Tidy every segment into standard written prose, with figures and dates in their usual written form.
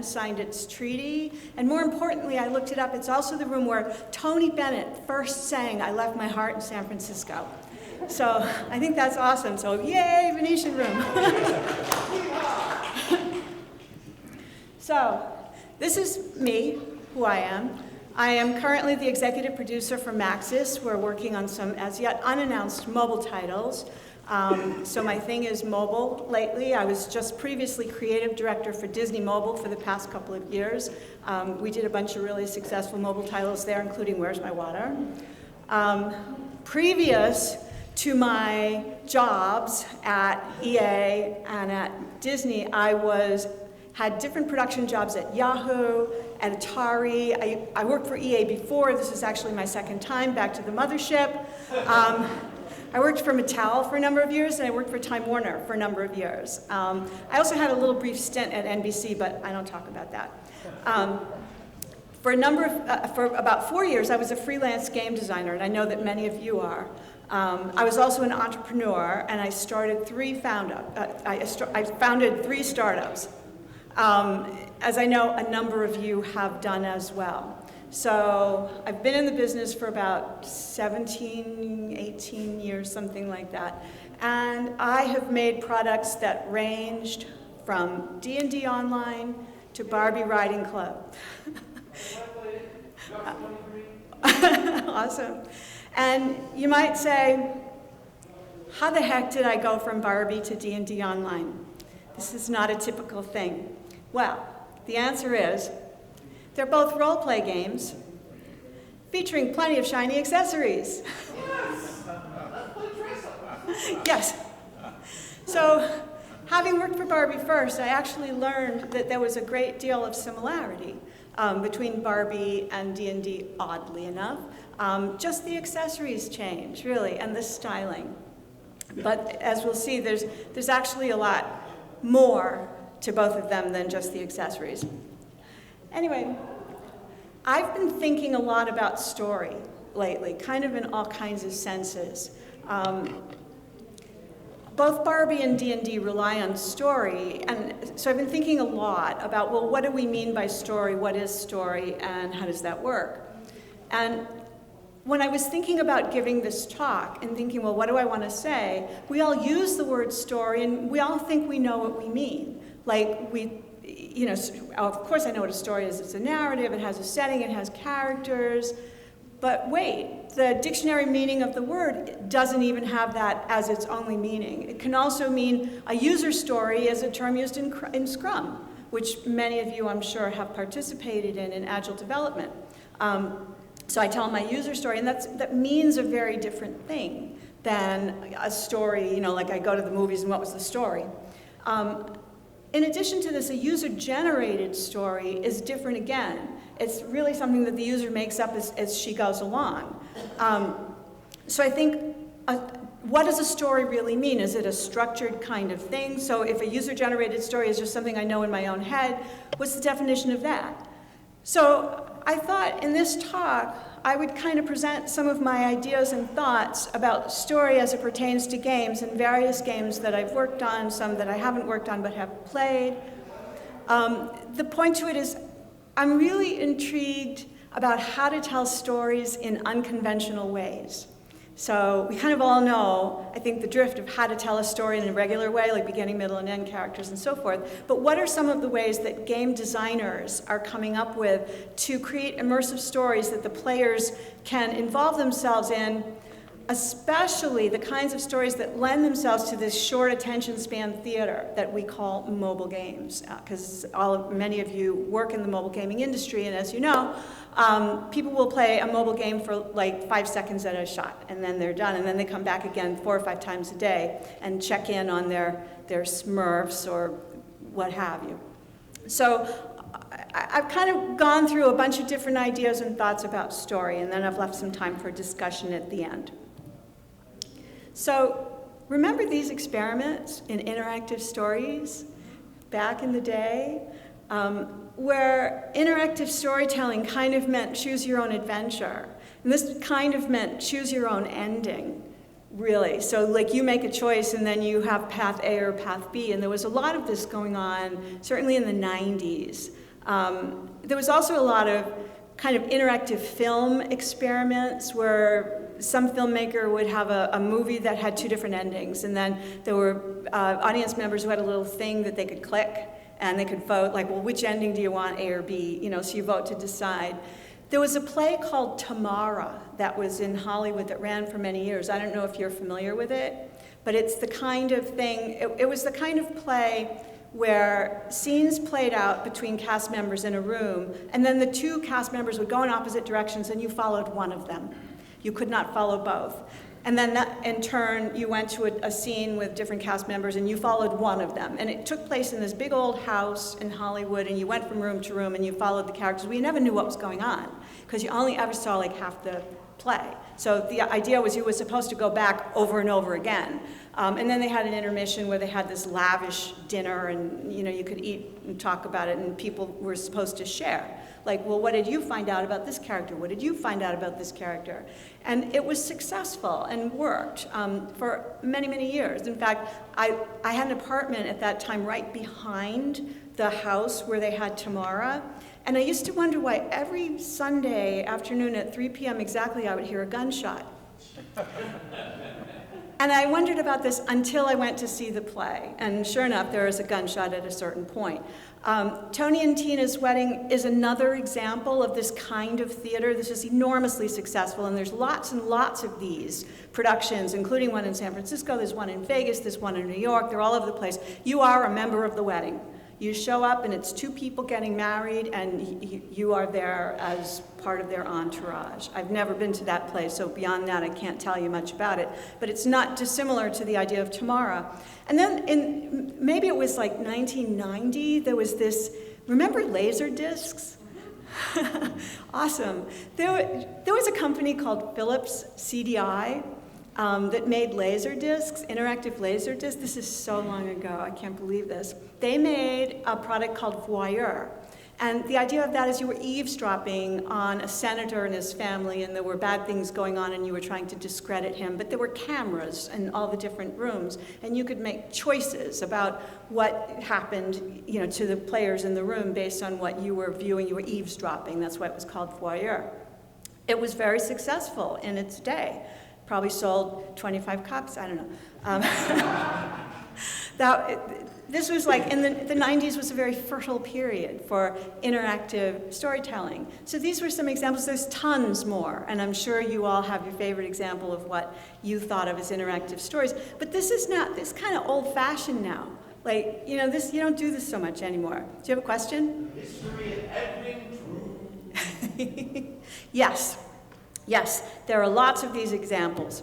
signed its treaty, and more importantly, I looked it up, it's also the room where Tony Bennett first sang I Left My Heart in San Francisco. So I think that's awesome, so yay, Venetian room. So this is me, who I am. I am currently the executive producer for Maxis. We're working on some as yet unannounced mobile titles. So my thing is mobile lately. I was just previously creative director for Disney Mobile for the past couple of years. We did a bunch of really successful mobile titles there, including Where's My Water? Previous to my jobs at EA and at Disney, I had different production jobs at Yahoo, at Atari. I worked for EA before. This is actually my second time back to the mothership. I worked for Mattel for a number of years, and I worked for Time Warner for a number of years. I also had a little brief stint at NBC, but I don't talk about that. For about 4 years, I was a freelance game designer, and I know that many of you are. I was also an entrepreneur, and I started I founded 3 startups, as I know a number of you have done as well. So I've been in the business for about 17, 18 years, something like that. And I have made products that ranged from D&D Online to Barbie Riding Club. Awesome. And you might say, how the heck did I go from Barbie to D&D Online? This is not a typical thing. Well, the answer is, they're both role-play games featuring plenty of shiny accessories. Yes. So, having worked for Barbie first, I actually learned that there was a great deal of similarity between Barbie and D&D, oddly enough. Just the accessories change, really, and the styling. But as we'll see, there's actually a lot more to both of them than just the accessories. Anyway, I've been thinking a lot about story lately, kind of in all kinds of senses. Both Barbie and D&D rely on story, and so I've been thinking a lot about, well, what do we mean by story, what is story, and how does that work? And when I was thinking about giving this talk and thinking, well, what do I want to say? We all use the word story, and we all think we know what we mean. Like, of course I know what a story is. It's a narrative, it has a setting, it has characters. But wait, the dictionary meaning of the word doesn't even have that as its only meaning. It can also mean a user story as a term used in Scrum, which many of you, I'm sure, have participated in Agile development. So I tell my user story, and that means a very different thing than a story, like I go to the movies and what was the story. In addition to this, a user-generated story is different again. It's really something that the user makes up as she goes along. So I think, what does a story really mean? Is it a structured kind of thing? So if a user-generated story is just something I know in my own head, what's the definition of that? So I thought in this talk, I would kind of present some of my ideas and thoughts about story as it pertains to games, and various games that I've worked on, some that I haven't worked on but have played. The point to it is, I'm really intrigued about how to tell stories in unconventional ways. So we kind of all know, I think, the drift of how to tell a story in a regular way, like beginning, middle, and end characters and so forth. But what are some of the ways that game designers are coming up with to create immersive stories that the players can involve themselves in, especially the kinds of stories that lend themselves to this short attention span theater that we call mobile games? Because many of you work in the mobile gaming industry, and as you know, people will play a mobile game for like 5 seconds at a shot, and then they're done, and then they come back again 4 or 5 times a day and check in on their Smurfs or what have you. So I've kind of gone through a bunch of different ideas and thoughts about story, and then I've left some time for discussion at the end. So remember these experiments in interactive stories back in the day? Where interactive storytelling kind of meant choose your own adventure. And this kind of meant choose your own ending, really. So like you make a choice and then you have path A or path B. And there was a lot of this going on, certainly in the 90s. There was also a lot of kind of interactive film experiments where some filmmaker would have a movie that had two different endings, and then there were audience members who had a little thing that they could click, and they could vote, like, well, which ending do you want, A or B? You know, so you vote to decide. There was a play called Tamara that was in Hollywood that ran for many years. I don't know if you're familiar with it, but it's the kind of thing, it was the kind of play where scenes played out between cast members in a room, and then the two cast members would go in opposite directions, and you followed one of them. You could not follow both. And then that, in turn, you went to a scene with different cast members, and you followed one of them. And it took place in this big old house in Hollywood, and you went from room to room, and you followed the characters. We never knew what was going on, because you only ever saw like half the play. So the idea was you were supposed to go back over and over again. And then they had an intermission where they had this lavish dinner, and you know, you could eat and talk about it, and people were supposed to share. Like, well, what did you find out about this character? What did you find out about this character? And it was successful and worked for many, many years. In fact, I had an apartment at that time right behind the house where they had Tamara. And I used to wonder why every Sunday afternoon at 3 p.m. exactly I would hear a gunshot. And I wondered about this until I went to see the play. And sure enough, there was a gunshot at a certain point. Tony and Tina's Wedding is another example of this kind of theater. This is enormously successful, and there's lots and lots of these productions, including one in San Francisco, there's one in Vegas, there's one in New York, they're all over the place. You are a member of the wedding. You show up, and it's two people getting married, and you are there as part of their entourage. I've never been to that place, so beyond that, I can't tell you much about it. But it's not dissimilar to the idea of Tamara. And then maybe it was like 1990, there was this, remember laser discs? Awesome. There was a company called Philips CDI that made laser discs, interactive laser discs. This is so long ago, I can't believe this. They made a product called Voyeur. And the idea of that is you were eavesdropping on a senator and his family, and there were bad things going on, and you were trying to discredit him. But there were cameras in all the different rooms, and you could make choices about what happened, you know, to the players in the room based on what you were viewing. You were eavesdropping. That's why it was called Voyeur. It was very successful in its day. Probably sold 25 copies, I don't know. This was like, in the 90s was a very fertile period for interactive storytelling. So these were some examples. There's tons more, and I'm sure you all have your favorite example of what you thought of as interactive stories. But this is kind of old-fashioned now. Like, you know, you don't do this so much anymore. Do you have a question? History of Edwin Drood. Yes, there are lots of these examples.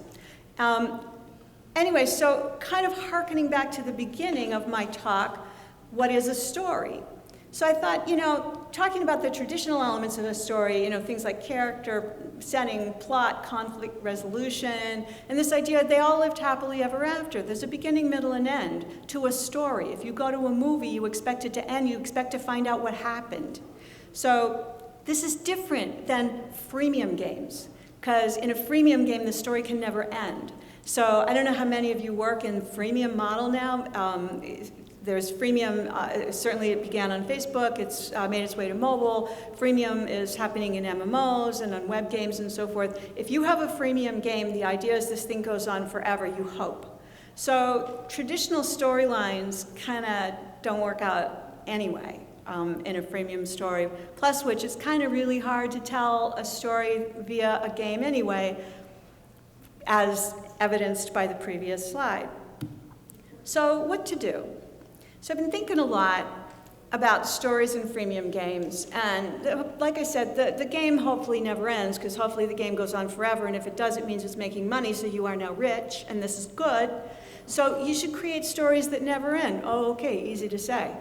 Anyway, so kind of hearkening back to the beginning of my talk, what is a story? So I thought, you know, talking about the traditional elements of a story, you know, things like character, setting, plot, conflict resolution, and this idea they all lived happily ever after. There's a beginning, middle, and end to a story. If you go to a movie, you expect it to end, you expect to find out what happened. So this is different than freemium games, because in a freemium game, the story can never end. So I don't know how many of you work in freemium model now. There's freemium, certainly it began on Facebook, it's made its way to mobile. Freemium is happening in MMOs and on web games and so forth. If you have a freemium game, the idea is this thing goes on forever, you hope. So traditional storylines kind of don't work out anyway in a freemium story. Plus which, it's kind of really hard to tell a story via a game anyway, as evidenced by the previous slide. So what to do? So I've been thinking a lot about stories in freemium games, and like I said, the game hopefully never ends, because hopefully the game goes on forever, and if it does, it means it's making money, so you are now rich, and this is good. So you should create stories that never end. Oh, okay, easy to say.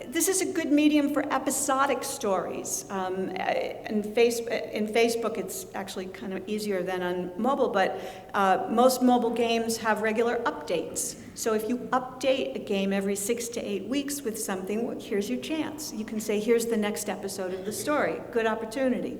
This is a good medium for episodic stories. In Facebook, it's actually kind of easier than on mobile, but most mobile games have regular updates. So if you update a game every 6 to 8 weeks with something, well, here's your chance. You can say, here's the next episode of the story. Good opportunity.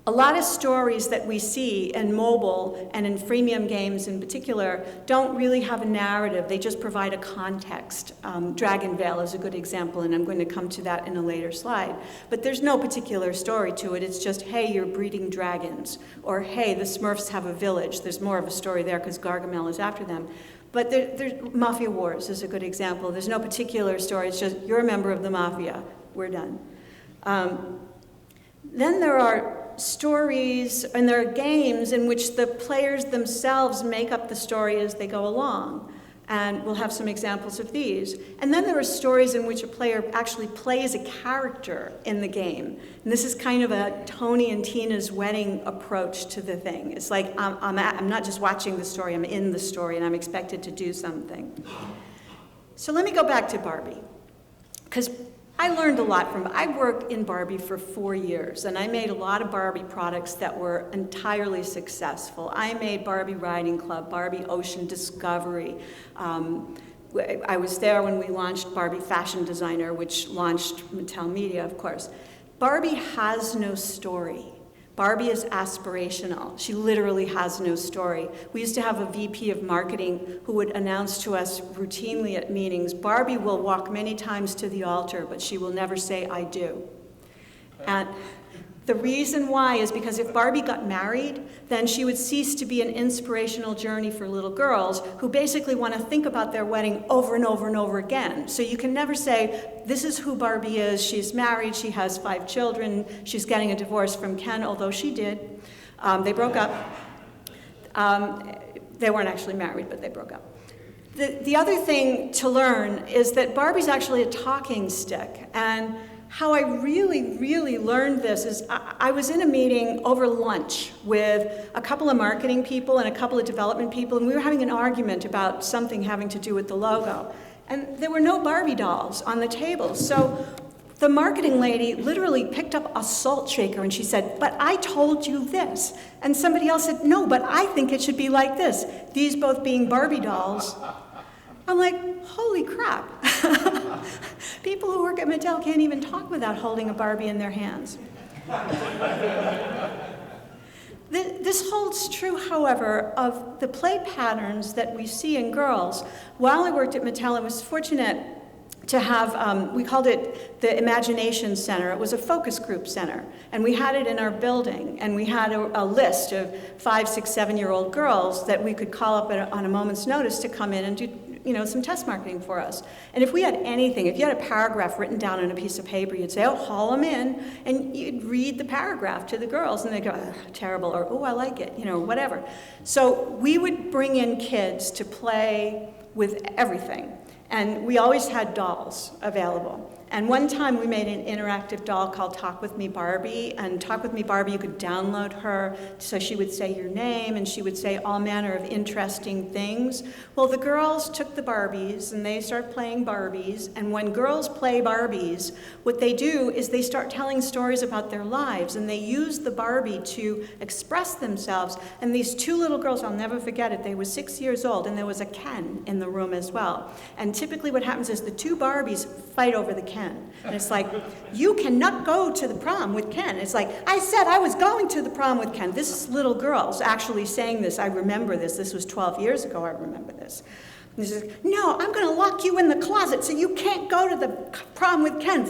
A lot of stories that we see in mobile and in freemium games in particular don't really have a narrative. They just provide a context. Dragon Veil is a good example, and I'm going to come to that in a later slide. But there's no particular story to it. It's just, hey, you're breeding dragons, or hey, the Smurfs have a village. There's more of a story there because Gargamel is after them. But there's Mafia Wars is a good example. There's no particular story. It's just, you're a member of the Mafia. We're done. Then there are stories, and there are games in which the players themselves make up the story as they go along. And we'll have some examples of these. And then there are stories in which a player actually plays a character in the game. And this is kind of a Tony and Tina's wedding approach to the thing. It's like, I'm not just watching the story, I'm in the story, and I'm expected to do something. So let me go back to Barbie. Because I learned a lot from, I worked in Barbie for 4 years, and I made a lot of Barbie products that were entirely successful. I made Barbie Riding Club, Barbie Ocean Discovery. I was there when we launched Barbie Fashion Designer, which launched Mattel Media, of course. Barbie has no story. Barbie is aspirational. She literally has no story. We used to have a VP of marketing who would announce to us routinely at meetings, Barbie will walk many times to the altar, but she will never say, I do. And the reason why is because if Barbie got married, then she would cease to be an inspirational journey for little girls who basically want to think about their wedding over and over and over again. So you can never say, this is who Barbie is, she's married, she has 5 children, she's getting a divorce from Ken, although she did. They broke up. They weren't actually married, but they broke up. The other thing to learn is that Barbie's actually a talking stick. And how I really, really learned this is I was in a meeting over lunch with a couple of marketing people and a couple of development people, and we were having an argument about something having to do with the logo. And there were no Barbie dolls on the table. So the marketing lady literally picked up a salt shaker and she said, but I told you this. And somebody else said, no, but I think it should be like this. These both being Barbie dolls. I'm like, holy crap. People who work at Mattel can't even talk without holding a Barbie in their hands. This holds true, however, of the play patterns that we see in girls. While I worked at Mattel, I was fortunate to have, we called it the Imagination Center. It was a focus group center. And we had it in our building. And we had a list of 5, 6, 7-year-old girls that we could call up on a moment's notice to come in and do some test marketing for us. And if we had anything, if you had a paragraph written down on a piece of paper, you'd say, oh, haul them in, and you'd read the paragraph to the girls, and they'd go, terrible, or oh, I like it, whatever. So we would bring in kids to play with everything. And we always had dolls available. And one time we made an interactive doll called Talk With Me Barbie. And Talk With Me Barbie, you could download her so she would say your name and she would say all manner of interesting things. Well, the girls took the Barbies and they start playing Barbies. And when girls play Barbies, what they do is they start telling stories about their lives. And they use the Barbie to express themselves. And these 2 little girls, I'll never forget it, they were 6 years old and there was a Ken in the room as well. And typically what happens is the 2 Barbies fight over the Ken. And it's like, you cannot go to the prom with Ken. It's like, I said I was going to the prom with Ken. This is little girls actually saying this. I remember this. This was 12 years ago. I remember this. And she says, no, I'm going to lock you in the closet so you can't go to the prom with Ken.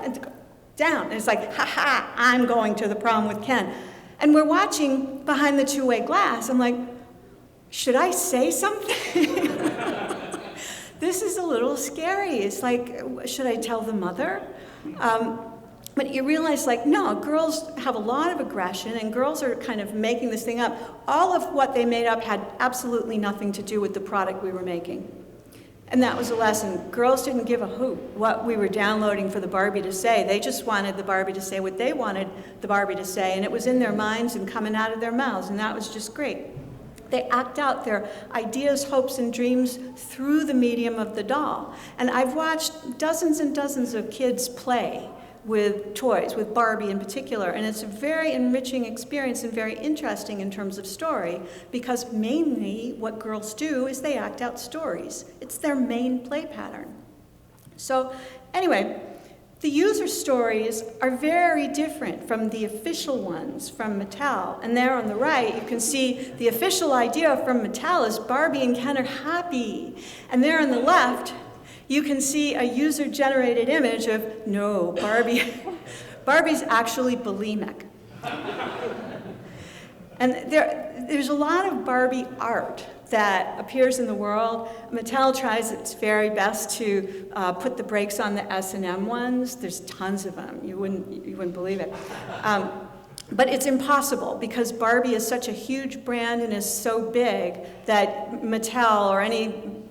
And go down. And it's like, ha-ha, I'm going to the prom with Ken. And we're watching behind the 2-way glass. I'm like, should I say something? This is a little scary. It's like, should I tell the mother? But you realize, like, no, girls have a lot of aggression, and girls are kind of making this thing up. All of what they made up had absolutely nothing to do with the product we were making. And that was a lesson. Girls didn't give a hoot what we were downloading for the Barbie to say. They just wanted the Barbie to say what they wanted the Barbie to say, and it was in their minds and coming out of their mouths, and that was just great. They act out their ideas, hopes, and dreams through the medium of the doll. And I've watched dozens and dozens of kids play with toys, with Barbie in particular, and it's a very enriching experience and very interesting in terms of story, because mainly what girls do is they act out stories. It's their main play pattern. So anyway, The user stories are very different from the official ones from Mattel. And there on the right, you can see the official idea from Mattel is Barbie and Ken are happy. And there on the left, you can see a user-generated image of, no, Barbie's actually bulimic. And there's a lot of Barbie art that appears in the world. Mattel tries its very best to put the brakes on the S&M ones. There's tons of them. You wouldn't believe it. But it's impossible because Barbie is such a huge brand and is so big that Mattel or any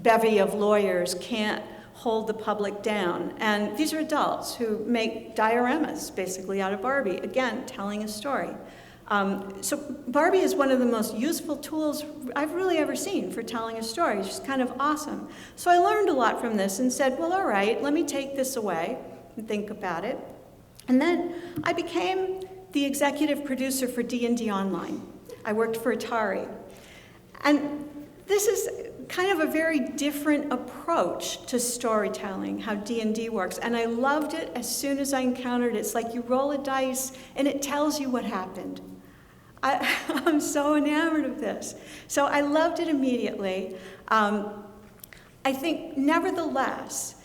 bevy of lawyers can't hold the public down. And these are adults who make dioramas basically out of Barbie, again, telling a story. So Barbie is one of the most useful tools I've really ever seen for telling a story. It's just kind of awesome. So I learned a lot from this and said, well, all right, let me take this away and think about it. And then I became the executive producer for D&D Online. I worked for Atari. And this is kind of a very different approach to storytelling, how D&D works. And I loved it as soon as I encountered it. It's like you roll a dice and it tells you what happened. I'm so enamored of this. So I loved it immediately. I think, nevertheless,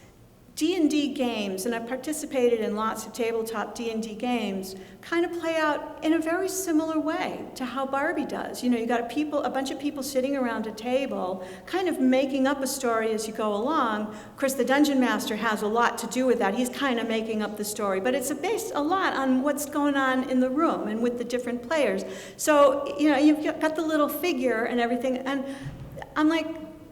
D&D games, and I've participated in lots of tabletop D&D games, kind of play out in a very similar way to how Barbie does. You know, you got a bunch of people sitting around a table, kind of making up a story as you go along. Of course, the Dungeon Master has a lot to do with that. He's kind of making up the story, but it's based a lot on what's going on in the room and with the different players. So, you know, you've got the little figure and everything, and I'm like,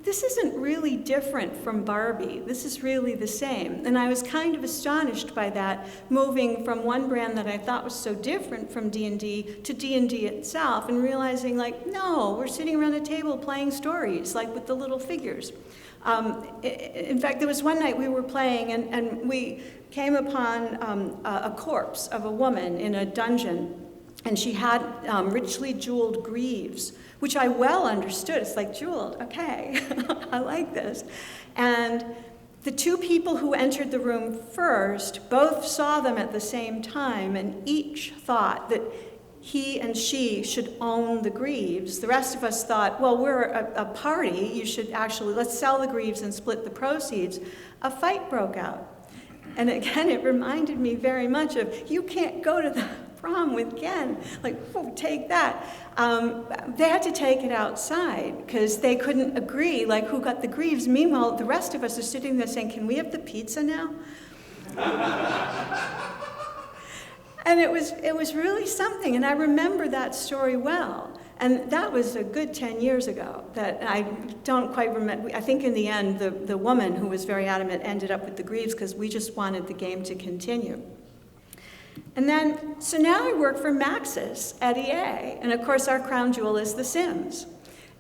this isn't really different from Barbie. This is really the same. And I was kind of astonished by that, moving from one brand that I thought was so different from D&D to D&D itself, and realizing, like, no, we're sitting around a table playing stories, like with the little figures. In fact, there was one night we were playing, and we came upon a corpse of a woman in a dungeon, and she had richly jeweled greaves, which I well understood. It's like, jeweled, okay, I like this. And the two people who entered the room first both saw them at the same time, and each thought that he and she should own the greaves. The rest of us thought, well, we're a party, you should actually, let's sell the greaves and split the proceeds. A fight broke out. And again, it reminded me very much of, you can't go to the prom with Ken, like, oh, take that. They had to take it outside because they couldn't agree, like, who got the greaves. Meanwhile, the rest of us are sitting there saying, can we have the pizza now? And it was really something, and I remember that story well. And that was a good 10 years ago that I don't quite remember. I think in the end, the woman who was very adamant ended up with the greaves because we just wanted the game to continue. And then, so now I work for Maxis at EA, and of course our crown jewel is The Sims.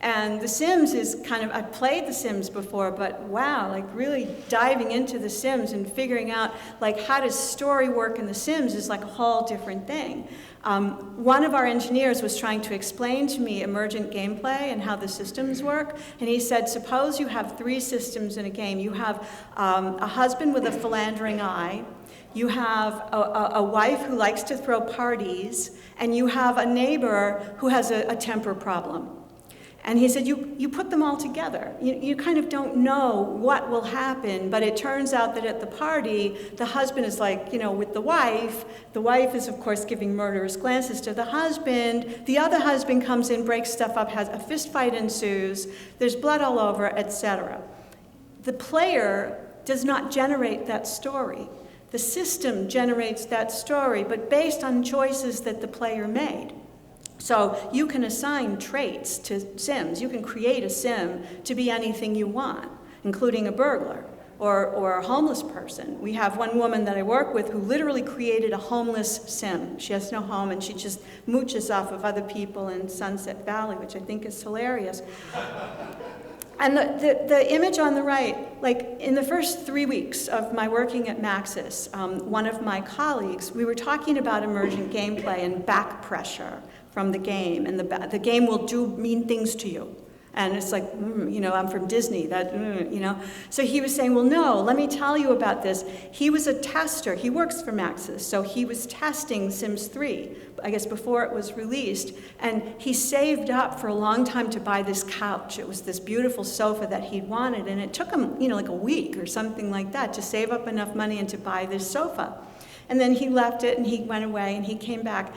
And The Sims is kind of, I've played The Sims before, but wow, like really diving into The Sims and figuring out like how does story work in The Sims is like a whole different thing. One of our engineers was trying to explain to me emergent gameplay and how the systems work, and he said, suppose you have 3 systems in a game. You have a husband with a philandering eye, you have a wife who likes to throw parties, and you have a neighbor who has a temper problem. And he said, you put them all together. You kind of don't know what will happen, but it turns out that at the party, the husband is like, you know, with the wife. The wife is, of course, giving murderous glances to the husband. The other husband comes in, breaks stuff up, has a fist fight ensues. There's blood all over, etc. The player does not generate that story. The system generates that story, but based on choices that the player made. So you can assign traits to Sims. You can create a Sim to be anything you want, including a burglar or a homeless person. We have one woman that I work with who literally created a homeless Sim. She has no home, and she just mooches off of other people in Sunset Valley, which I think is hilarious. And the image on the right, like in the first 3 weeks of my working at Maxis, one of my colleagues, we were talking about emergent gameplay and back pressure from the game, and the game will do mean things to you. And it's like, I'm from Disney, So he was saying, well, no, let me tell you about this. He was a tester. He works for Maxis. So he was testing Sims 3, I guess before it was released. And he saved up for a long time to buy this couch. It was this beautiful sofa that he'd wanted. And it took him, like a week or something like that to save up enough money and to buy this sofa. And then he left it and he went away and he came back.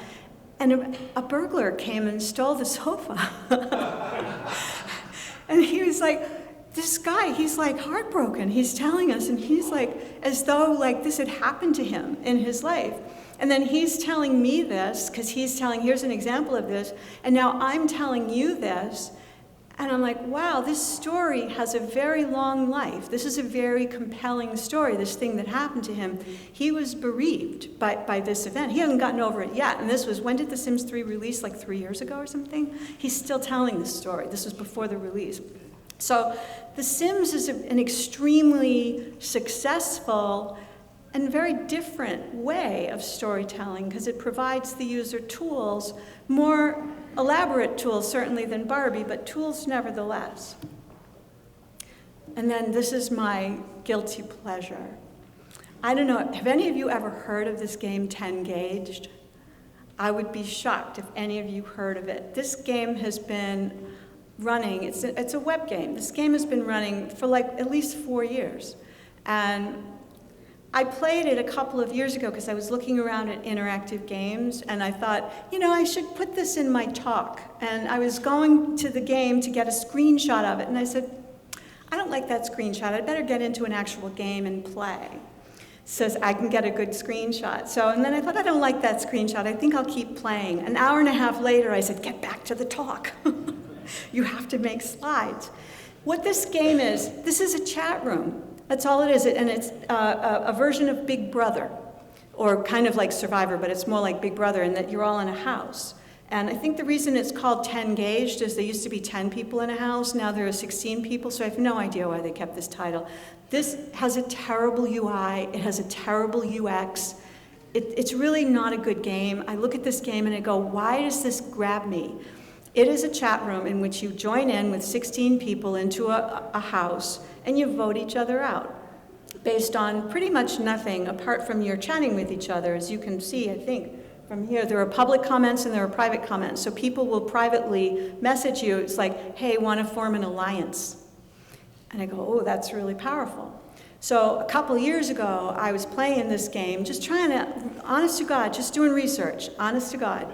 And a burglar came and stole the sofa. And he was like, this guy, he's like heartbroken. He's telling us, and he's like, as though like this had happened to him in his life. And then he's telling me this, because he's telling, here's an example of this, and now I'm telling you this. And I'm like, wow, this story has a very long life. This is a very compelling story, this thing that happened to him. He was bereaved by this event. He hasn't gotten over it yet. And this was, when did The Sims 3 release? Like 3 years ago or something? He's still telling this story. This was before the release. So The Sims is an extremely successful and very different way of storytelling, because it provides the user tools, more elaborate tools certainly than Barbie, but tools nevertheless. And then this is my guilty pleasure. I don't know, have any of you ever heard of this game, 10-Gaged? I would be shocked if any of you heard of it. This game has been running, it's a web game. This game has been running for like at least 4 years. And I played it a couple of years ago because I was looking around at interactive games, and I thought, I should put this in my talk. And I was going to the game to get a screenshot of it, and I said, I don't like that screenshot. I'd better get into an actual game and play, so I can get a good screenshot. And then I thought, I don't like that screenshot. I think I'll keep playing. An hour and a half later, I said, get back to the talk. You have to make slides. What this game is, this is a chat room. That's all it is, and it's a version of Big Brother, or kind of like Survivor, but it's more like Big Brother in that you're all in a house. And I think the reason it's called 10-Gaged is there used to be 10 people in a house, now there are 16 people, so I have no idea why they kept this title. This has a terrible UI, it has a terrible UX, it's really not a good game. I look at this game and I go, why does this grab me? It is a chat room in which you join in with 16 people into a house, and you vote each other out based on pretty much nothing apart from your chatting with each other. As you can see, I think, from here, there are public comments and there are private comments. So people will privately message you. It's like, hey, want to form an alliance? And I go, oh, that's really powerful. So a couple years ago, I was playing this game, just trying to, honest to God, just doing research, honest to God.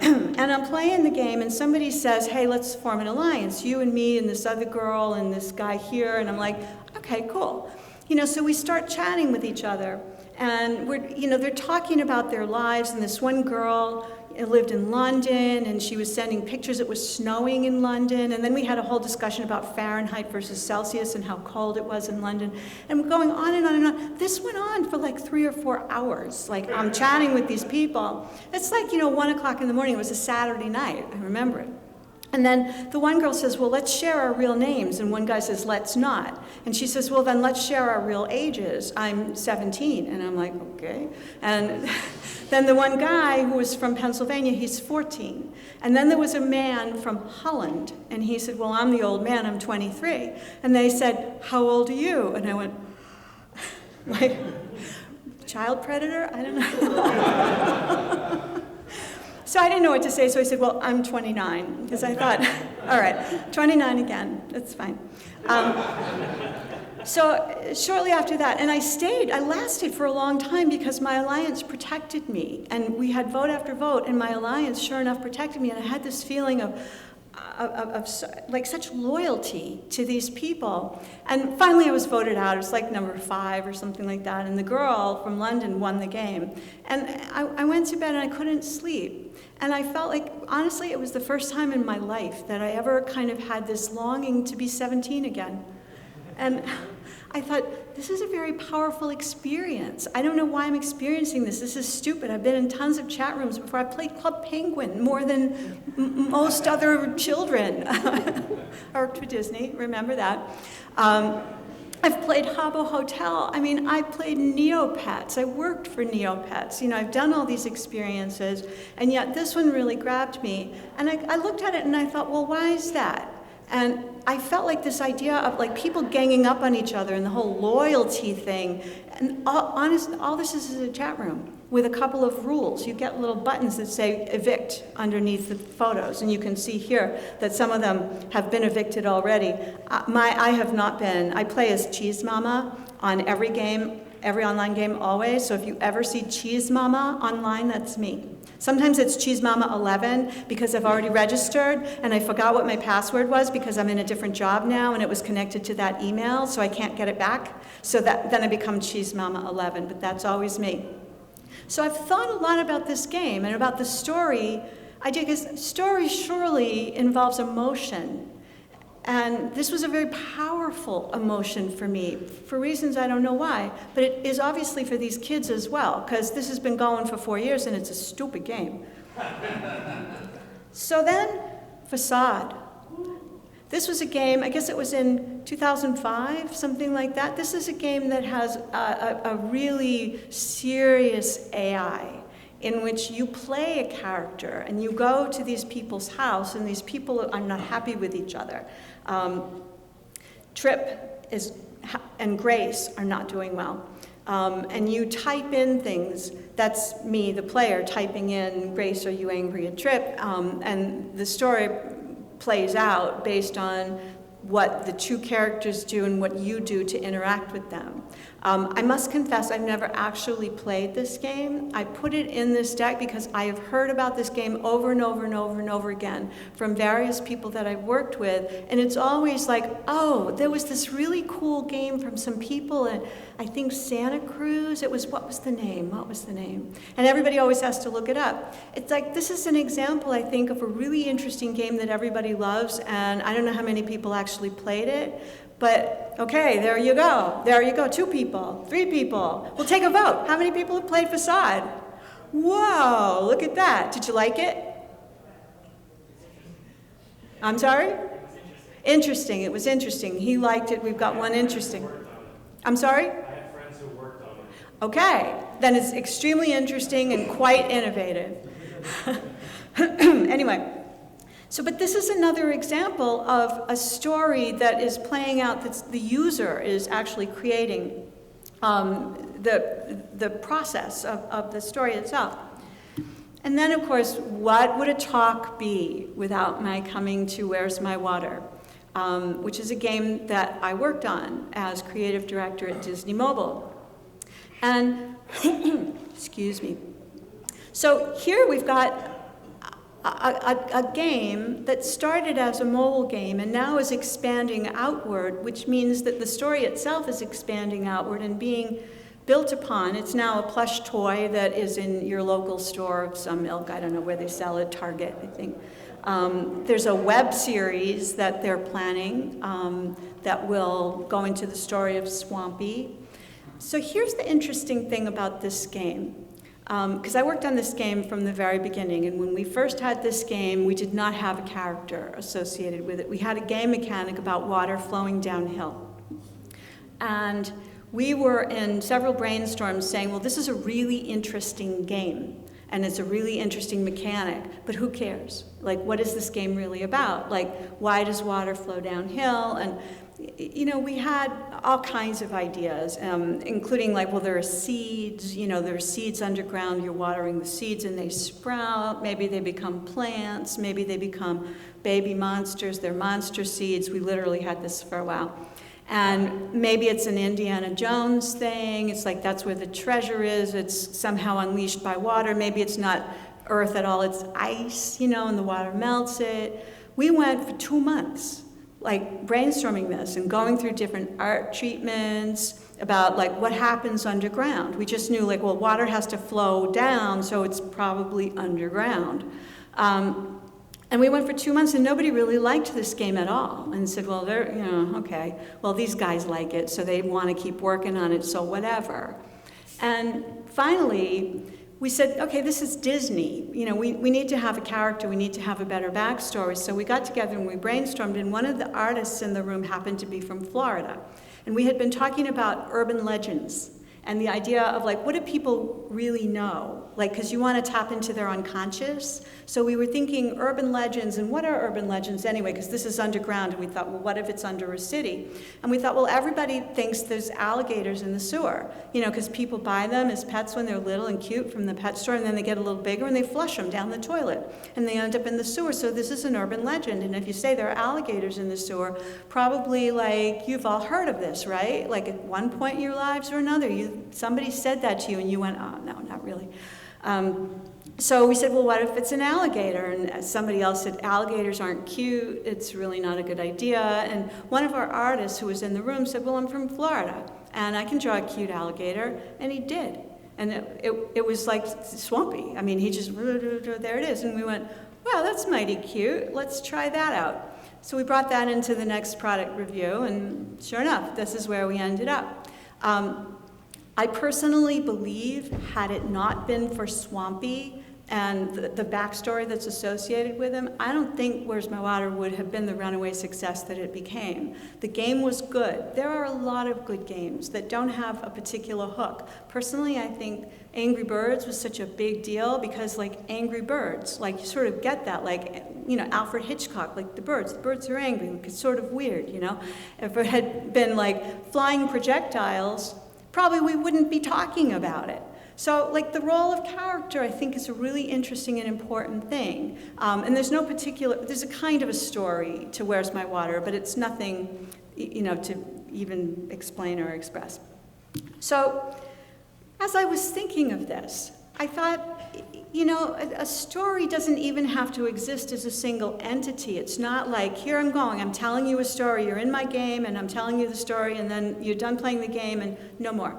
And I'm playing the game, and somebody says, hey, let's form an alliance, you and me and this other girl and this guy here. And I'm like, okay, cool. So we start chatting with each other, and they're talking about their lives, and this one girl lived in London, and she was sending pictures. It was snowing in London, and then we had a whole discussion about Fahrenheit versus Celsius and how cold it was in London, and we're going on and on and on. This went on for like 3 or 4 hours. Like, I'm chatting with these people. It's like, 1 o'clock in the morning. It was a Saturday night. I remember it. And then the one girl says, well, let's share our real names. And one guy says, let's not. And she says, well, then let's share our real ages. I'm 17. And I'm like, okay. And then the one guy who was from Pennsylvania, he's 14. And then there was a man from Holland. And he said, well, I'm the old man. I'm 23. And they said, how old are you? And I went, like, child predator? I don't know. So I didn't know what to say, so I said, well, I'm 29, because I thought, all right, 29 again, that's fine. So shortly after that, and I lasted for a long time because my alliance protected me, and we had vote after vote, and my alliance, sure enough, protected me, and I had this feeling of like such loyalty to these people. And finally I was voted out. It was like number 5 or something like that, and the girl from London won the game. And I went to bed and I couldn't sleep. And I felt like, honestly, it was the first time in my life that I ever kind of had this longing to be 17 again. And I thought, this is a very powerful experience. I don't know why I'm experiencing this. This is stupid. I've been in tons of chat rooms before. I played Club Penguin more than most other children. Or to Disney, remember that. I've played Habbo Hotel. I mean, I played Neopets. I worked for Neopets. You know, I've done all these experiences, and yet this one really grabbed me. And I looked at it and I thought, well, why is that? And I felt like this idea of like people ganging up on each other and the whole loyalty thing. And all this is a chat room with a couple of rules. You get little buttons that say evict underneath the photos, and you can see here that some of them have been evicted already. I have not been. I play as Cheese Mama on every game, every online game always, so if you ever see Cheese Mama online, that's me. Sometimes it's Cheese Mama 11 because I've already registered and I forgot what my password was because I'm in a different job now and it was connected to that email, so I can't get it back. So then I become Cheese Mama 11, but that's always me. So I've thought a lot about this game and about the story idea, because story surely involves emotion. And this was a very powerful emotion for me, for reasons I don't know why. But it is obviously for these kids as well, because this has been going for 4 years and it's a stupid game. So then, Facade. This was a game, I guess it was in 2005, something like that. This is a game that has a really serious AI in which you play a character and you go to these people's house and these people are not happy with each other. Trip and Grace are not doing well. And you type in things. That's me, the player, typing in, Grace, are you angry at Trip? And the story plays out based on what the two characters do and what you do to interact with them. I must confess, I've never actually played this game. I put it in this deck because I have heard about this game over and over and over and over again from various people that I've worked with, and it's always like, oh, there was this really cool game from some people in, I think, Santa Cruz. It was, what was the name? And everybody always has to look it up. It's like, this is an example, I think, of a really interesting game that everybody loves, and I don't know how many people actually played it, but okay, there you go. There you go, 2 people, 3 people. We'll take a vote. How many people have played Facade? Whoa, look at that. Did you like it? I'm sorry? Interesting, it was interesting. He liked it, we've got one interesting. I'm sorry? I had friends who worked on it. Okay, then it's extremely interesting and quite innovative. Anyway. So, but this is another example of a story that is playing out, that the user is actually creating the process of the story itself. And then, of course, what would a talk be without my coming to Where's My Water, which is a game that I worked on as creative director at Disney Mobile. And, excuse me. So here we've got a game that started as a mobile game and now is expanding outward, which means that the story itself is expanding outward and being built upon. It's now a plush toy that is in your local store of some ilk. I don't know where they sell it, Target, I think. There's a web series that they're planning that will go into the story of Swampy. So here's the interesting thing about this game. Because I worked on this game from the very beginning, and when we first had this game, we did not have a character associated with it. We had a game mechanic about water flowing downhill. And we were in several brainstorms saying, well, this is a really interesting game, and it's a really interesting mechanic, but who cares? Like, what is this game really about? Like, why does water flow downhill? And you know, we had all kinds of ideas, including like, well, there are seeds, you know, there are seeds underground, you're watering the seeds and they sprout, maybe they become plants, maybe they become baby monsters, they're monster seeds. We literally had this for a while. And maybe it's an Indiana Jones thing, it's like that's where the treasure is, it's somehow unleashed by water, maybe it's not earth at all, it's ice, you know, and the water melts it. We went for 2 months. Like brainstorming this and going through different art treatments about like what happens underground. We just knew like, well, water has to flow down, so it's probably underground. And we went for 2 months and nobody really liked this game at all and said, well, they're, you know, okay, well, these guys like it, so they want to keep working on it, so whatever. And finally, we said, okay, this is Disney. You know, we need to have a character, we need to have a better backstory. So we got together and we brainstormed, and one of the artists in the room happened to be from Florida. And we had been talking about urban legends and the idea of like, what do people really know? Like, because you want to tap into their unconscious. So we were thinking urban legends, and what are urban legends anyway? Because this is underground, and we thought, well, what if it's under a city? And we thought, well, everybody thinks there's alligators in the sewer, you know, because people buy them as pets when they're little and cute from the pet store, and then they get a little bigger and they flush them down the toilet, and they end up in the sewer. So this is an urban legend. And if you say there are alligators in the sewer, probably like you've all heard of this, right? Like at one point in your lives or another, somebody said that to you, and you went, oh, no, not really. So we said, well, what if it's an alligator? And somebody else said, alligators aren't cute. It's really not a good idea. And one of our artists who was in the room said, well, I'm from Florida, and I can draw a cute alligator. And he did. And it was like swampy. I mean, he just, there it is. And we went, wow, that's mighty cute. Let's try that out. So we brought that into the next product review, and sure enough, this is where we ended up. I personally believe, had it not been for Swampy and the backstory that's associated with him, I don't think Where's My Water would have been the runaway success that it became. The game was good. There are a lot of good games that don't have a particular hook. Personally, I think Angry Birds was such a big deal because, like, Angry Birds, like, you sort of get that, like, you know, Alfred Hitchcock, like, the birds are angry. Like, it's sort of weird, you know? If it had been, like, flying projectiles, probably we wouldn't be talking about it. So, like, the role of character, I think, is a really interesting and important thing. And there's a kind of a story to Where's My Water, but it's nothing, you know, to even explain or express. So, as I was thinking of this, I thought, you know, a story doesn't even have to exist as a single entity. It's not like, here I'm going, I'm telling you a story, you're in my game, and I'm telling you the story, and then you're done playing the game, and no more.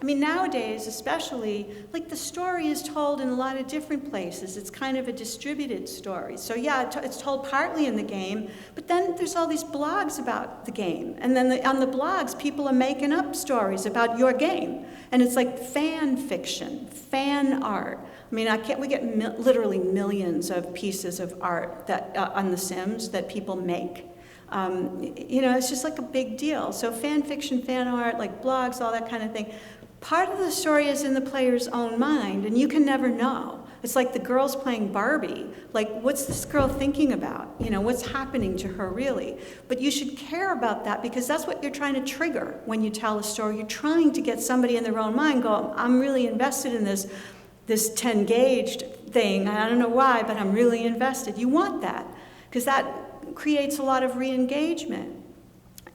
I mean, nowadays, especially, like, the story is told in a lot of different places. It's kind of a distributed story. So yeah, it's told partly in the game, but then there's all these blogs about the game. And then on the blogs, people are making up stories about your game. And it's like fan fiction, fan art. I mean, we get literally millions of pieces of art that on The Sims that people make. You know, it's just like a big deal. So fan fiction, fan art, like blogs, all that kind of thing. Part of the story is in the player's own mind, and you can never know. It's like the girl's playing Barbie. Like, what's this girl thinking about? You know, what's happening to her, really? But you should care about that, because that's what you're trying to trigger when you tell a story. You're trying to get somebody in their own mind go, I'm really invested in this 10-gauged thing. I don't know why, but I'm really invested. You want that, because that creates a lot of re-engagement.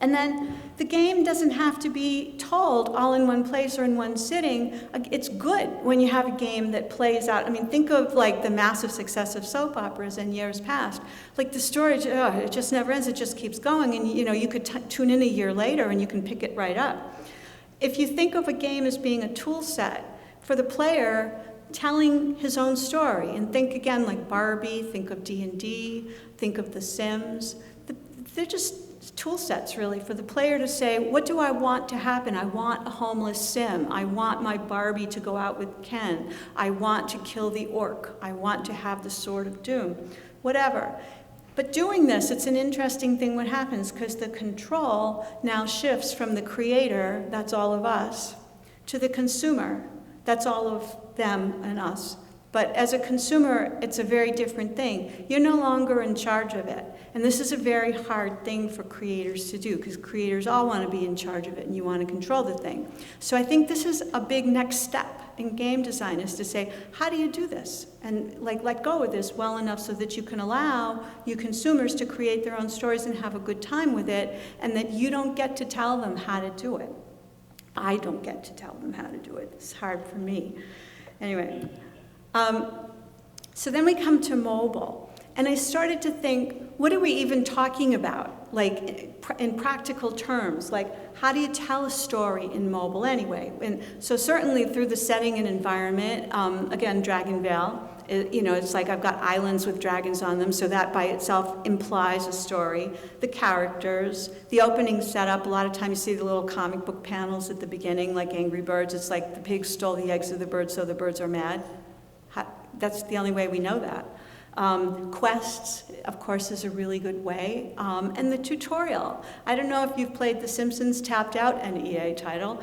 And then the game doesn't have to be told all in one place or in one sitting. It's good when you have a game that plays out. I mean, think of like the massive success of soap operas in years past. Like the story, it just never ends. It just keeps going. And you know, you could tune in a year later and you can pick it right up. If you think of a game as being a tool set for the player telling his own story, and think again like Barbie, think of D&D, think of The Sims, they're just tool sets really for the player to say, what do I want to happen? I want a homeless Sim. I want my Barbie to go out with Ken. I want to kill the orc. I want to have the Sword of Doom. Whatever. But doing this, it's an interesting thing what happens, because the control now shifts from the creator, that's all of us, to the consumer, that's all of them and us. But as a consumer, it's a very different thing. You're no longer in charge of it. And this is a very hard thing for creators to do, because creators all want to be in charge of it and you want to control the thing. So I think this is a big next step in game design, is to say, how do you do this? And like let go of this well enough so that you can allow you consumers to create their own stories and have a good time with it, and that you don't get to tell them how to do it. I don't get to tell them how to do it. It's hard for me. Anyway. So then we come to mobile, and I started to think, what are we even talking about, like in practical terms? Like, how do you tell a story in mobile anyway? And so certainly through the setting and environment, again, Dragon Vale, you know, it's like I've got islands with dragons on them, so that by itself implies a story. The characters, the opening setup, a lot of times you see the little comic book panels at the beginning, like Angry Birds. It's like the pigs stole the eggs of the birds, so the birds are mad. That's the only way we know that. Quests, of course, is a really good way. And the tutorial. I don't know if you've played The Simpsons Tapped Out, an EA title.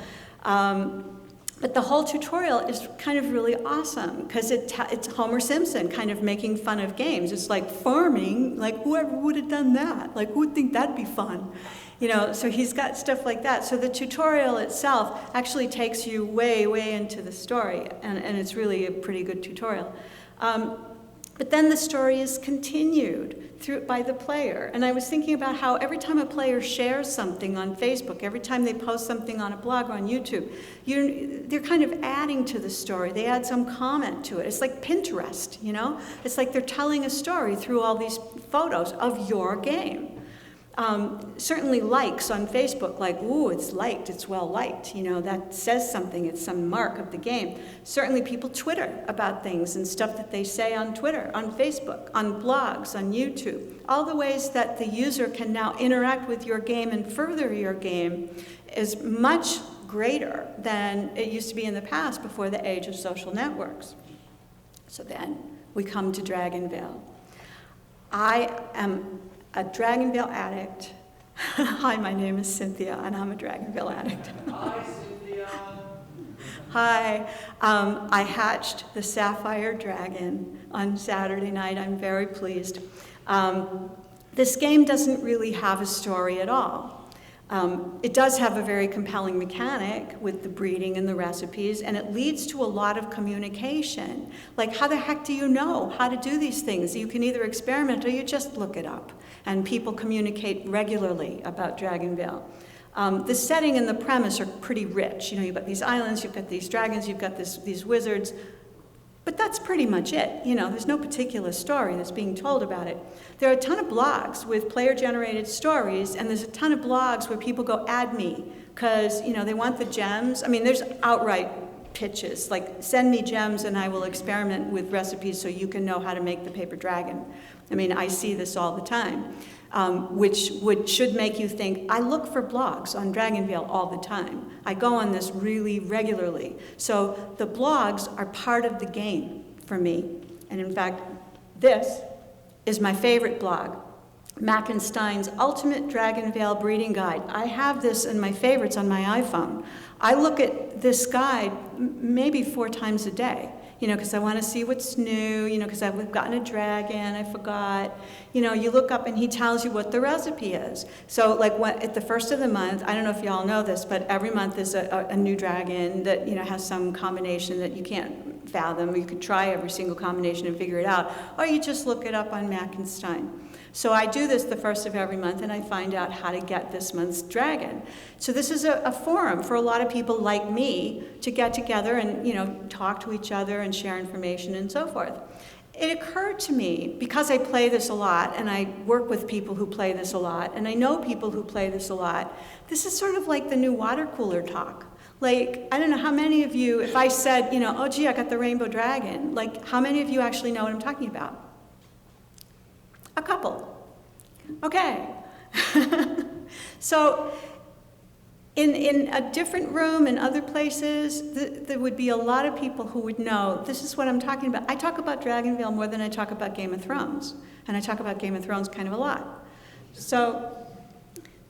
But the whole tutorial is kind of really awesome because it's Homer Simpson kind of making fun of games. It's like farming, like whoever would have done that? Like who would think that'd be fun? You know, so he's got stuff like that. So the tutorial itself actually takes you way, way into the story, and it's really a pretty good tutorial. But then the story is continued by the player. And I was thinking about how every time a player shares something on Facebook, every time they post something on a blog or on YouTube, they're kind of adding to the story. They add some comment to it. It's like Pinterest, you know? It's like they're telling a story through all these photos of your game. Certainly likes on Facebook, like, ooh, it's liked, it's well liked, you know, that says something, it's some mark of the game. Certainly people Twitter about things and stuff that they say on Twitter, on Facebook, on blogs, on YouTube. All the ways that the user can now interact with your game and further your game is much greater than it used to be in the past before the age of social networks. So then we come to Dragonvale. I am a Dragonvale addict. Hi, my name is Cynthia, and I'm a Dragonvale addict. Hi, Cynthia. Hi. I hatched the Sapphire Dragon on Saturday night. I'm very pleased. This game doesn't really have a story at all. It does have a very compelling mechanic with the breeding and the recipes, and it leads to a lot of communication. Like, how the heck do you know how to do these things? You can either experiment or you just look it up. And people communicate regularly about Dragonvale. The setting and the premise are pretty rich. You know, you've got these islands, you've got these dragons, you've got these wizards. But that's pretty much it. You know, there's no particular story that's being told about it. There are a ton of blogs with player-generated stories, and there's a ton of blogs where people go, add me, because, you know, they want the gems. I mean, there's outright pitches, like, send me gems and I will experiment with recipes so you can know how to make the paper dragon. I mean, I see this all the time, which should make you think, I look for blogs on Dragonvale all the time. I go on this really regularly. So the blogs are part of the game for me. And in fact, this is my favorite blog, Mackenstein's Ultimate Dragonvale Breeding Guide. I have this in my favorites on my iPhone. I look at this guide maybe 4 times a day. You know, because I want to see what's new, you know, because I've gotten a dragon, I forgot. You know, you look up and he tells you what the recipe is. So, like, at the first of the month, I don't know if y'all know this, but every month is a new dragon that, you know, has some combination that you can't fathom. You could try every single combination and figure it out, or you just look it up on Mackenstein. So I do this the first of every month, and I find out how to get this month's dragon. So this is a forum for a lot of people like me to get together and, you know, talk to each other and share information and so forth. It occurred to me, because I play this a lot, and I work with people who play this a lot, and I know people who play this a lot, this is sort of like the new water cooler talk. Like, I don't know how many of you, if I said, you know, oh gee, I got the rainbow dragon, like, how many of you actually know what I'm talking about? A couple. Okay. So in a different room and other places, there would be a lot of people who would know, this is what I'm talking about. I talk about Dragonvale more than I talk about Game of Thrones. And I talk about Game of Thrones kind of a lot. So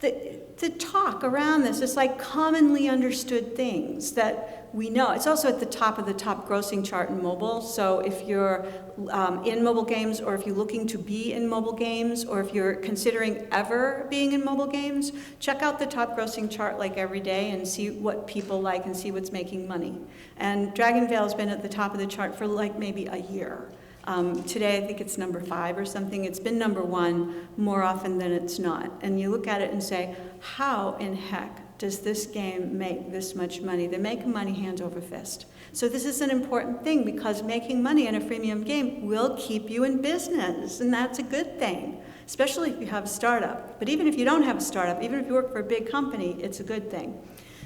the talk around this is like commonly understood things that we know. It's also at the top of the top grossing chart in mobile. So if you're in mobile games, or if you're looking to be in mobile games, or if you're considering ever being in mobile games, check out the top grossing chart like every day and see what people like and see what's making money. And Dragonvale has been at the top of the chart for like maybe a year. Today, I think it's number 5 or something. It's been number 1 more often than it's not. And you look at it and say, how in heck does this game make this much money? They make money hand over fist. So this is an important thing, because making money in a freemium game will keep you in business, and that's a good thing, especially if you have a startup. But even if you don't have a startup, even if you work for a big company, it's a good thing.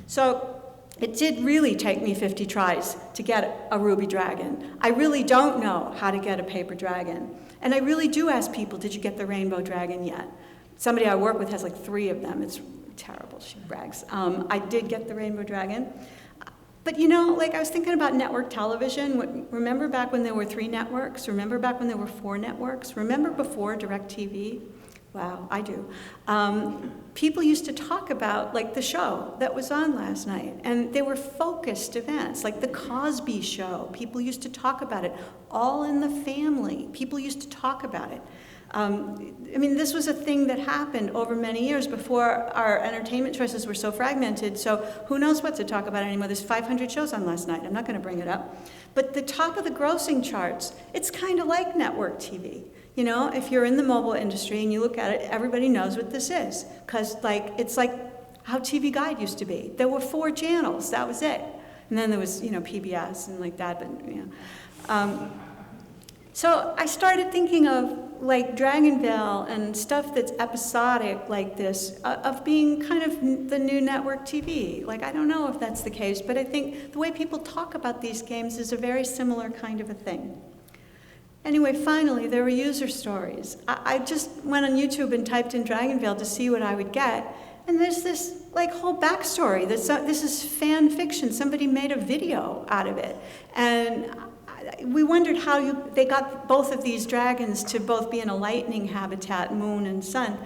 So it did really take me 50 tries to get a ruby dragon. I really don't know how to get a paper dragon. And I really do ask people, did you get the rainbow dragon yet? Somebody I work with has like 3 of them. It's terrible, she brags. I did get the rainbow dragon. But you know, like I was thinking about network television. Remember back when there were 3 networks? Remember back when there were 4 networks? Remember before DirecTV? Wow, I do. People used to talk about like the show that was on last night, and they were focused events, like the Cosby Show. People used to talk about it. All in the Family. People used to talk about it. I mean, this was a thing that happened over many years before our entertainment choices were so fragmented, so who knows what to talk about anymore. There's 500 shows on last night. I'm not going to bring it up. But the top of the grossing charts, it's kind of like network TV. You know, if you're in the mobile industry and you look at it, everybody knows what this is. Because it's like how TV Guide used to be. There were 4 channels, that was it. And then there was, you know, PBS and like that, but, you know. So I started thinking of like Dragonvale and stuff that's episodic like this, of being kind of the new network TV. Like, I don't know if that's the case, but I think the way people talk about these games is a very similar kind of a thing. Anyway, finally, there were user stories. I just went on YouTube and typed in Dragonvale to see what I would get, and there's this like whole backstory. This is fan fiction. Somebody made a video out of it, and we wondered how they got both of these dragons to both be in a lightning habitat, moon and sun.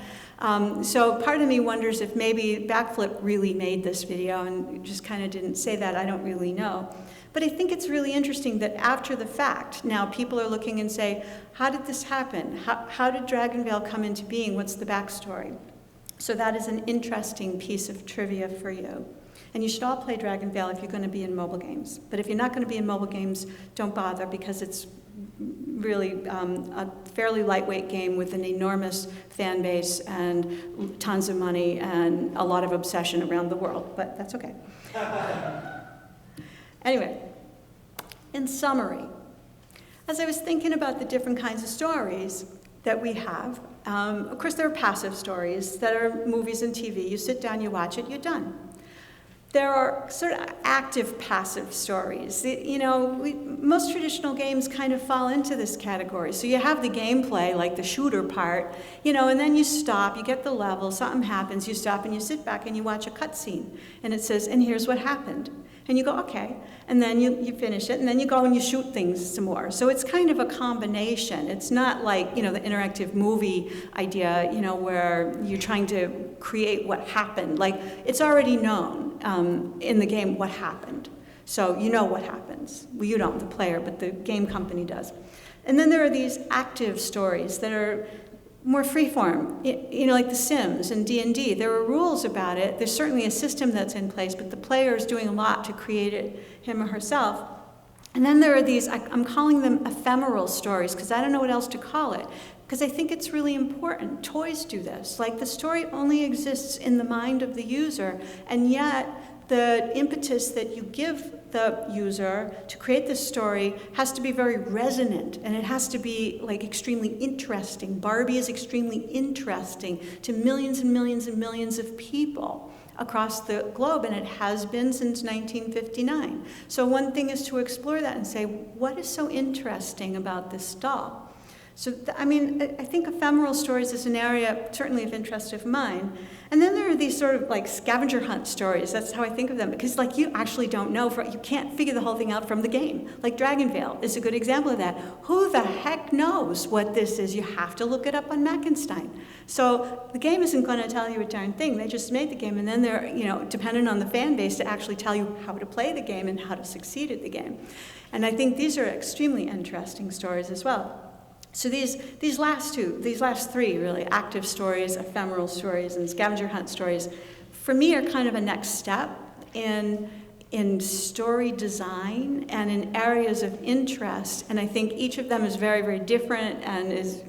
So part of me wonders if maybe Backflip really made this video and just kind of didn't say that. I don't really know. But I think it's really interesting that after the fact, now people are looking and say, how did this happen? How did Dragonvale come into being? What's the backstory? So that is an interesting piece of trivia for you. And you should all play Dragonvale if you're going to be in mobile games. But if you're not going to be in mobile games, don't bother, because it's really a fairly lightweight game with an enormous fan base and tons of money and a lot of obsession around the world. But that's okay. Anyway, in summary, as I was thinking about the different kinds of stories that we have, of course there are passive stories that are movies and TV. You sit down, you watch it, you're done. There are sort of active passive stories. You know, most traditional games kind of fall into this category. So you have the gameplay, like the shooter part, you know, and then you stop, you get the level, something happens, you stop and you sit back and you watch a cutscene. And it says, and here's what happened. And you go, okay. And then you finish it, and then you go and you shoot things some more. So it's kind of a combination. It's not like, you know, the interactive movie idea, you know, where you're trying to create what happened. Like, it's already known in the game what happened. So you know what happens. Well, you don't, the player, but the game company does. And then there are these active stories that are more freeform, you know, like The Sims and D&D. There are rules about it. There's certainly a system that's in place, but the player is doing a lot to create it, him or herself. And then there are these, I'm calling them ephemeral stories, because I don't know what else to call it, because I think it's really important. Toys do this. Like, the story only exists in the mind of the user, and yet the impetus that you give the user to create this story has to be very resonant, and it has to be like extremely interesting. Barbie is extremely interesting to millions and millions and millions of people across the globe, and it has been since 1959. So one thing is to explore that and say, what is so interesting about this doll? So, I mean, I think ephemeral stories is an area certainly of interest of mine. And then there are these sort of like scavenger hunt stories. That's how I think of them, because like you actually don't know, you can't figure the whole thing out from the game. Like Dragonvale is a good example of that. Who the heck knows what this is? You have to look it up on Mackenstein. So the game isn't going to tell you a darn thing. They just made the game, and then they're, you know, dependent on the fan base to actually tell you how to play the game and how to succeed at the game. And I think these are extremely interesting stories as well. So these last three really, active stories, ephemeral stories, and scavenger hunt stories, for me are kind of a next step in story design and in areas of interest. And I think each of them is very, very different and is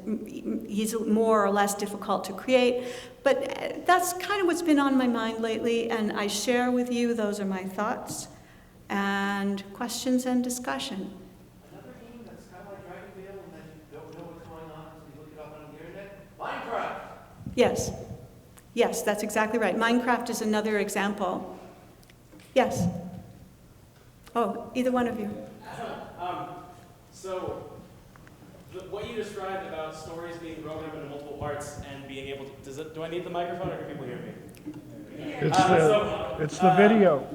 more or less difficult to create. But that's kind of what's been on my mind lately, and I share with you. Those are my thoughts and questions and discussion. Yes. Yes, that's exactly right. Minecraft is another example. Yes. Oh, either one of you. So, what you described about stories being broken up into multiple parts and being able to, do I need the microphone or can people hear me? It's the video.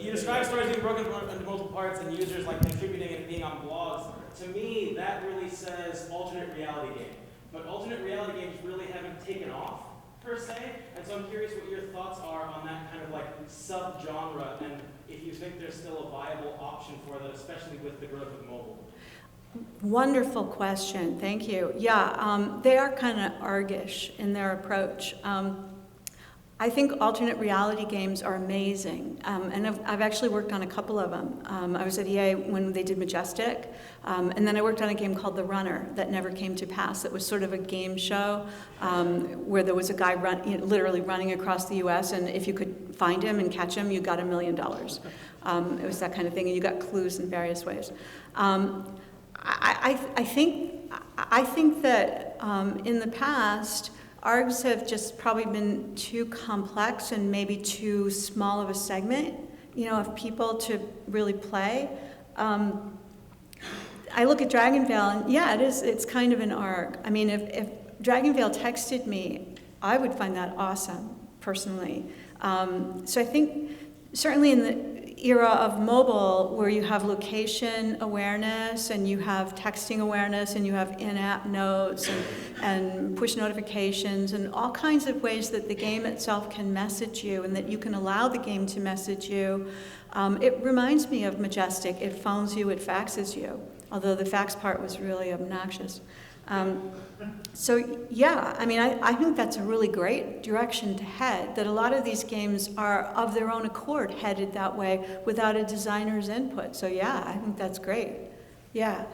you describe stories being broken into multiple parts and users like contributing and being on blogs. To me, that really says alternate reality game. But alternate reality games really haven't taken off, per se, and so I'm curious what your thoughts are on that kind of like sub-genre, and if you think there's still a viable option for that, especially with the growth of mobile. Wonderful question, thank you. Yeah, they are kind of ARG-ish in their approach. I think alternate reality games are amazing, and I've actually worked on a couple of them. I was at EA when they did Majestic, and then I worked on a game called The Runner that never came to pass. It was sort of a game show where there was a guy literally running across the U.S., and if you could find him and catch him, you got $1 million. It was that kind of thing, and you got clues in various ways. I think that in the past, ARGs have just probably been too complex and maybe too small of a segment, of people to really play. I look at Dragonvale, and yeah, it's kind of an ARG. I mean, if Dragonvale texted me, I would find that awesome, personally. So I think certainly in the era of mobile, where you have location awareness and you have texting awareness and you have in-app notes and push notifications and all kinds of ways that the game itself can message you and that you can allow the game to message you. It reminds me of Majestic. It phones you, it faxes you, although the fax part was really obnoxious. So yeah, I mean, I think that's a really great direction to head, that a lot of these games are of their own accord headed that way without a designer's input. So yeah, I think that's great. Yeah.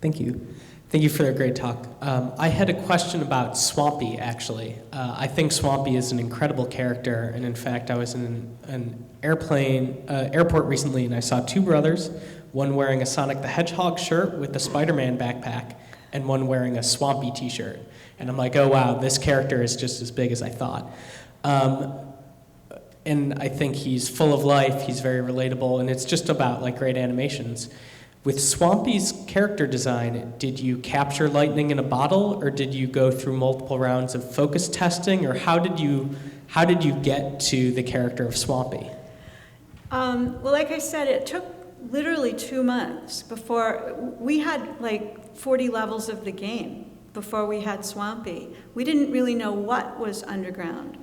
Thank you. Thank you for a great talk. I had a question about Swampy, actually. I think Swampy is an incredible character, and in fact, I was in an airport recently, and I saw two brothers, one wearing a Sonic the Hedgehog shirt with the Spider-Man backpack, and one wearing a Swampy t-shirt. And I'm like, oh wow, this character is just as big as I thought. And I think he's full of life, he's very relatable, and it's just about like great animations. With Swampy's character design, did you capture lightning in a bottle, or did you go through multiple rounds of focus testing, or how did you get to the character of Swampy? Well, like I said, it took literally 2 months before we had like 40 levels of the game before we had Swampy. We didn't really know what was underground.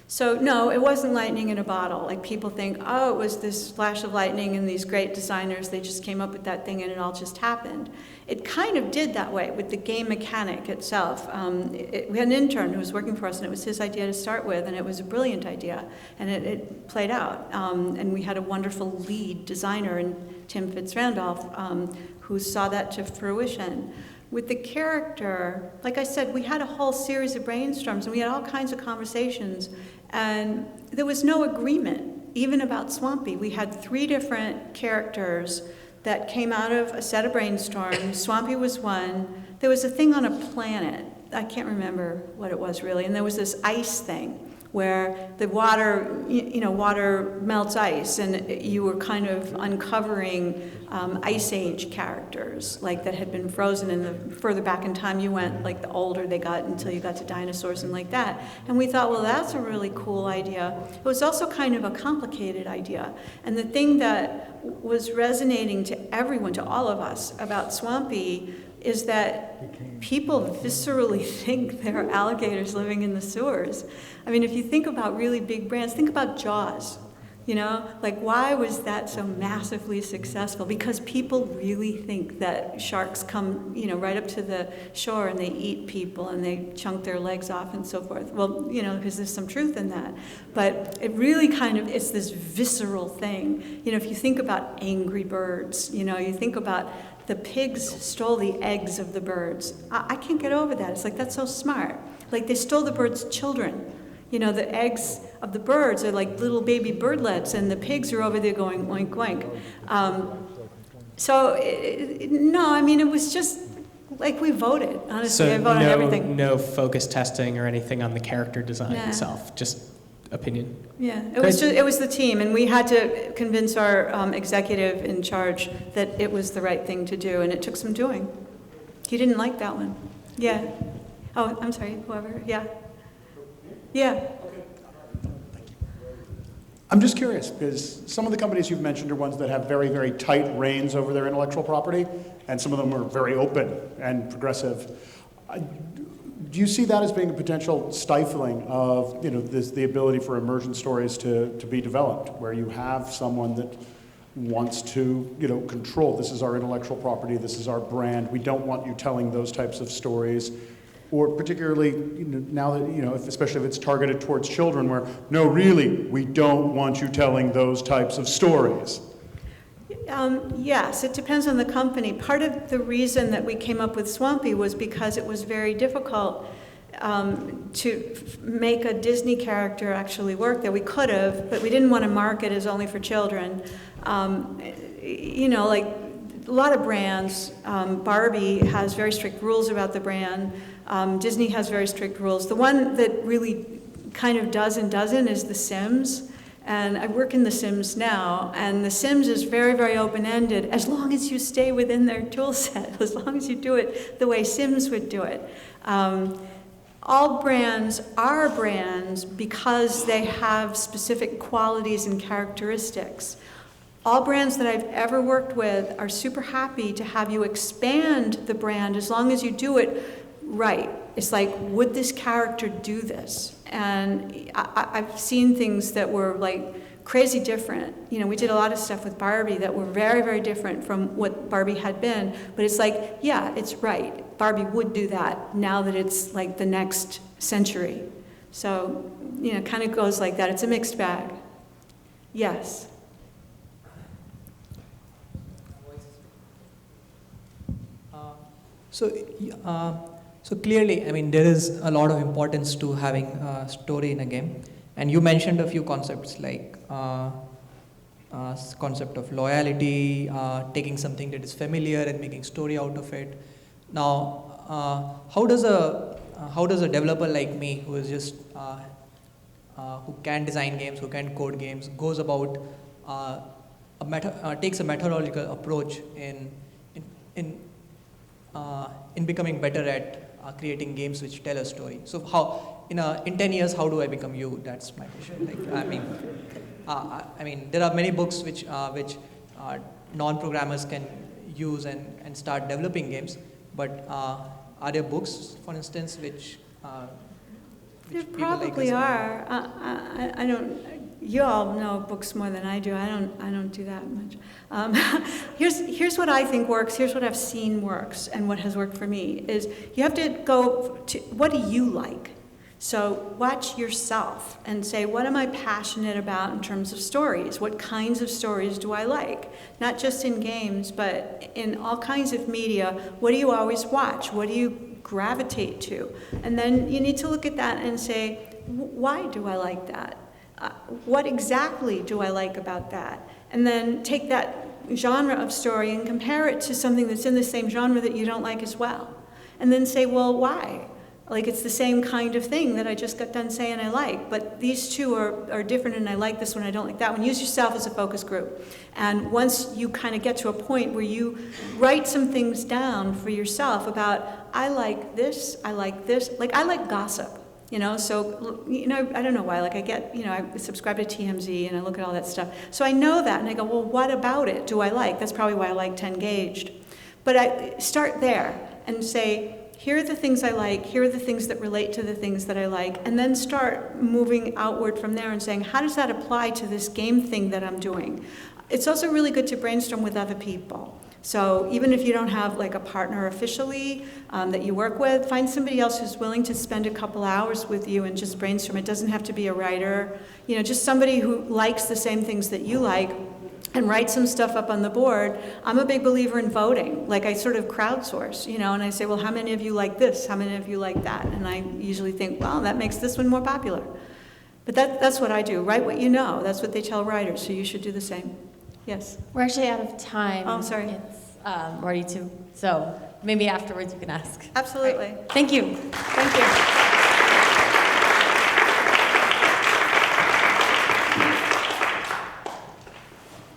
So no, it wasn't lightning in a bottle. Like people think, oh, it was this flash of lightning and these great designers, they just came up with that thing and it all just happened. It kind of did that way with the game mechanic itself. We had an intern who was working for us, and it was his idea to start with, and it was a brilliant idea, and it played out. And we had a wonderful lead designer in Tim Fitzrandolph who saw that to fruition. With the character, like I said, we had a whole series of brainstorms, and we had all kinds of conversations, and there was no agreement, even about Swampy. We had 3 different characters that came out of a set of brainstorms. Swampy was one. There was a thing on a planet. I can't remember what it was really, and there was this ice thing where the water, water melts ice, and you were kind of uncovering Ice Age characters, like that had been frozen, and the further back in time you went, like the older they got until you got to dinosaurs and like that. And we thought, well, that's a really cool idea. It was also kind of a complicated idea. And the thing that was resonating to everyone, to all of us, about Swampy is that people viscerally think there are alligators living in the sewers. I mean, if you think about really big brands, think about Jaws. Like why was that so massively successful? Because people really think that sharks come, right up to the shore and they eat people and they chunk their legs off and so forth. Well, because there's some truth in that. But it really it's this visceral thing. If you think about Angry Birds, you think about the pigs stole the eggs of the birds. I can't get over that. It's like, that's so smart. Like they stole the birds' children. The eggs of the birds are like little baby birdlets, and the pigs are over there going oink, oink. It was just like we voted. Honestly, I voted on everything. No focus testing or anything on the character design itself, just opinion. Yeah, it was the team, and we had to convince our executive in charge that it was the right thing to do, and it took some doing. He didn't like that one. Yeah. Oh, I'm sorry, whoever, yeah. Yeah. I'm just curious, because some of the companies you've mentioned are ones that have very, very tight reins over their intellectual property, and some of them are very open and progressive. Do you see that as being a potential stifling of, the ability for immersion stories to be developed, where you have someone that wants to, control, this is our intellectual property, this is our brand, we don't want you telling those types of stories? Or particularly, now that, especially if it's targeted towards children, where, no, really, we don't want you telling those types of stories. Yes, it depends on the company. Part of the reason that we came up with Swampy was because it was very difficult to make a Disney character actually work there. We could have, but we didn't want to market as only for children. Like a lot of brands, Barbie has very strict rules about the brand. Disney has very strict rules. The one that really kind of does and doesn't is The Sims. And I work in The Sims now, and The Sims is very, very open-ended, as long as you stay within their tool set, as long as you do it the way Sims would do it. All brands are brands because they have specific qualities and characteristics. All brands that I've ever worked with are super happy to have you expand the brand as long as you do it right. It's like, would this character do this? And I've seen things that were like crazy different. We did a lot of stuff with Barbie that were very, very different from what Barbie had been. But it's like, yeah, it's right. Barbie would do that now that it's like the next century. So, it kind of goes like that. It's a mixed bag. Yes. So clearly, there is a lot of importance to having a story in a game. And you mentioned a few concepts like concept of loyalty, taking something that is familiar and making story out of it. Now, how does a developer like me, who is just who can design games, who can code games, goes about takes a methodological approach in becoming better at creating games which tell a story? So how, in 10 years, how do I become you? That's my question. There are many books which non-programmers can use and start developing games, but are there books, for instance, which There people like probably us are. I don't. You all know books more than I do. I don't do that much. Here's what I think works. Here's what I've seen works, and what has worked for me is you have to go to what do you like. So watch yourself and say, what am I passionate about in terms of stories? What kinds of stories do I like? Not just in games, but in all kinds of media. What do you always watch? What do you gravitate to? And then you need to look at that and say, why do I like that? What exactly do I like about that? And then take that genre of story and compare it to something that's in the same genre that you don't like as well. And then say, well, why? Like, it's the same kind of thing that I just got done saying I like, but these two are different, and I like this one, I don't like that one. Use yourself as a focus group. And once you kind of get to a point where you write some things down for yourself about, I like this, like I like gossip. So, I don't know why, like I subscribe to TMZ and I look at all that stuff. So I know that, and I go, well, what about it do I like? That's probably why I liked Engaged. But I start there and say, here are the things I like, here are the things that relate to the things that I like, and then start moving outward from there and saying, how does that apply to this game thing that I'm doing? It's also really good to brainstorm with other people. So even if you don't have like a partner officially that you work with, find somebody else who's willing to spend a couple hours with you and just brainstorm. It doesn't have to be a writer, just somebody who likes the same things that you like, and write some stuff up on the board. I'm a big believer in voting. Like, I sort of crowdsource, and I say, well, how many of you like this? How many of you like that? And I usually think, well, that makes this one more popular. But that's what I do. Write what you know. That's what they tell writers, so you should do the same. Yes? We're actually out of time. Oh, sorry. It's already 2. So maybe afterwards you can ask. Absolutely. Right. Thank you. Thank you.